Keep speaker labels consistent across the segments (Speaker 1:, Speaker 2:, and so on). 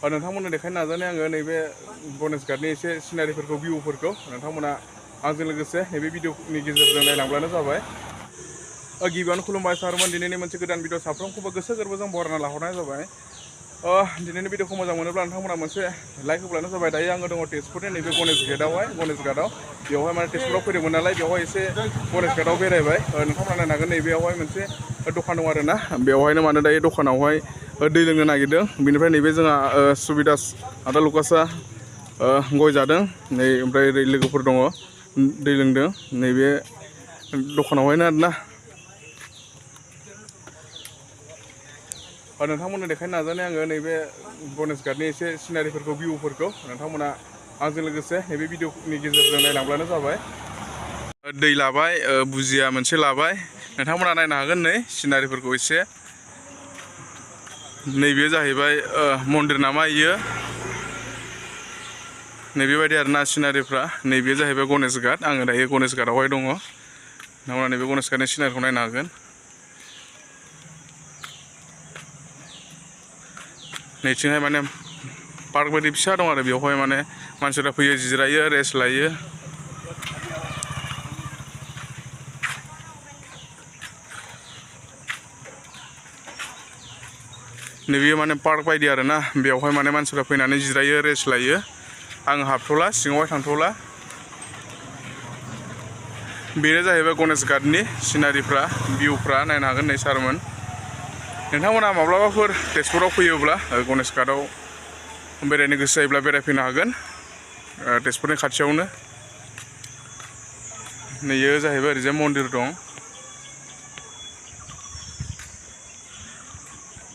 Speaker 1: नोंथांमोननो देखायनो नाजानाय आङो नैबे गणेश घाटनि एसे सिनारिफोरखौ भिउफोरखौ नोंथांमोना आंजों लोगोसे नैबे भिडिअनि गेजेरजों नायलांब्लानो जाबाय। गिबियावनो खुलुमबाय सारमोन, दिनैनि मोनसे गोदान भिडिअ साफ्रोमखौबो गोसो गोरबोजों बरायना लाहरनाय जाबाय। दिनैनि भिडिअखौ मोजां मोनोब्ला नोंथांमोना मोनसे लाइक होब्लानो जाबाय। दायो आङो दङ तेजपुरनि नैबे गणेश घाटआव बेवहाय माने तेजपुराव फैदोंमोन नालाय बेवहाय एसे गणेश घाटआव बेरायबाय। नोंथांमोना नायनो हागोन नैबेयावहाय मोनसे दखान दं आरोना, बेवहायनो माने दायो दखानावहाय दै लोंनो नागिरदों। बेनिफ्राय नैबे जोंहा सुबिदास आदा लुकासआ गय जादों नै, ओमफ्राय ओरै लोगोफोर दङ दै लोंदों नैबे दखानावहायनो आरोना। नोंथांमोननो देखायनो नाजानाय आङो नैबे गणेश घाटनि एसे सिनारिफोरखौ भिउफोरखौ नोंथांमोना आंजों लोगोसे नैबे भिडिअनि गेजेरजों नायलांब्लानो जाबाय। दै लाबाय, बुजिया मोनसे लाबाय, नोंथांमोना नायनो हागोन नै सिनारिफोरखौ एसे। नैबे जाहैबाय मन्दिर नामा इयो, नैबेबायदि आरोना सिनारिफ्रा। नैबे जाहैबाय गणेश घाट, आङो दायो गणेश घाटआवहाय दङ। नोंथांमोना नैबे गणेश घाटनि सिनारिखौ नायनो हागोन। नैथिंहाय माने पार्क बायदि फिसा दं आरो बेवहाय माने मानसिफ्रा फैयो, जिरायो, रेस्ट लायो। नैबे माने पार्क बायदि आरोना, बेवहाय माने मानसिफ्रा फैनानै जिरायो, रेस्ट लायो। आं हाबथ'ला, सिङावहाय थांथ'ला। बेनो जाहैबाय गणेश घाटनि सिनारिफ्रा, भिउफ्रा नायनो हागोन नै सारमोन। नोंथांमोना माब्लाबाफोर तेजपुराव फैयोब्ला गणेश घाटआव बेरायनो गोसो जायोब्ला बेरायफैनो हागोन, तेजपुरनि खाथियावनो। नैयो जाहैबाय ओरैजाय मन्दिर दं।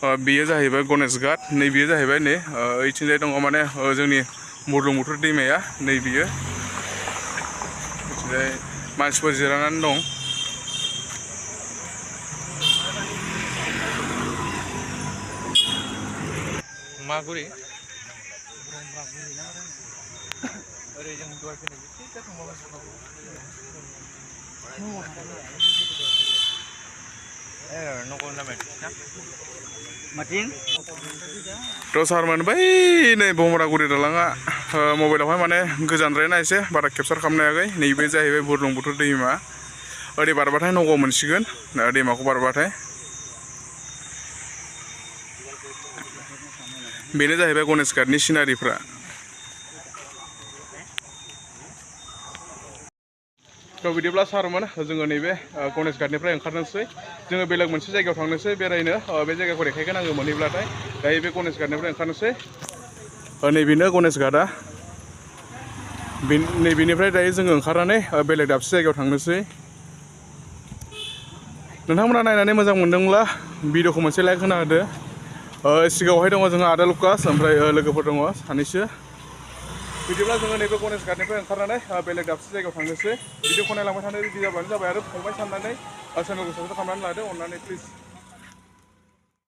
Speaker 1: बेयो जाहैबाय गणेश घाट, नैबेयो जाहैबाय नै ओइथिंजाय दङ माने जोंनि बुरलुंबुथुर दैमाया नैबेयो। ओइथिंजाय मानसिफोर जिरायनानै दं। मागुरि ओरै जों दहाय फैनाय थ' सारमोन बै नै भमरागुरि दालाङा मबाइलावहाय माने गोजानद्रायना एसे बारा केपचार खालामनो हायाखै। नैबे जाहैबाय बुरलुंबुथुर दैमा, ओरै बारबाथाय नगाव मोनसिगोन दैमाखौ बारबाथाय। बेनो जाहैबाय गणेश घाटनि सिनारिफ्रा। थ' बिदिब्ला सारमोन जोङो नैबे गणेश घाटनिफ्राय ओंखारनोसै, जोङो बेलेग मोनसे जायगायाव थांनोसै बेरायनो। बे जायगाखौ देखायगोन आङो मोनहैब्लाथाय। दायो बे गणेश घाटनिफ्राय ओंखारनोसै। नैबेनो गणेश घाटआ, नैबेनिफ्राय दायो जोङो ओंखारनानै बेलेग दाबसे जायगायाव थांनोसै। नोंथांमोना नायनानै मोजां मोनदोंब्ला भिडिअखौ मोनसे लाइक होना होदो। सिगाङावहाय दङ जोंहा आदा लुकास, ओमफ्राय लोगोफोर दङ सानैसो। बिदिब्ला जोङो नैबे गणेश घाटनिफ्राय ओंखारनानै बेलेग दाबसे जायगायाव थांनोसै। भिडिअखौ नायलांबाय थानो रेडि जाबानो जाबाय, आरो फंबाय साननानै चेनेलखौ साबस्क्राइब खालामनानै लादो अननानै प्लिज।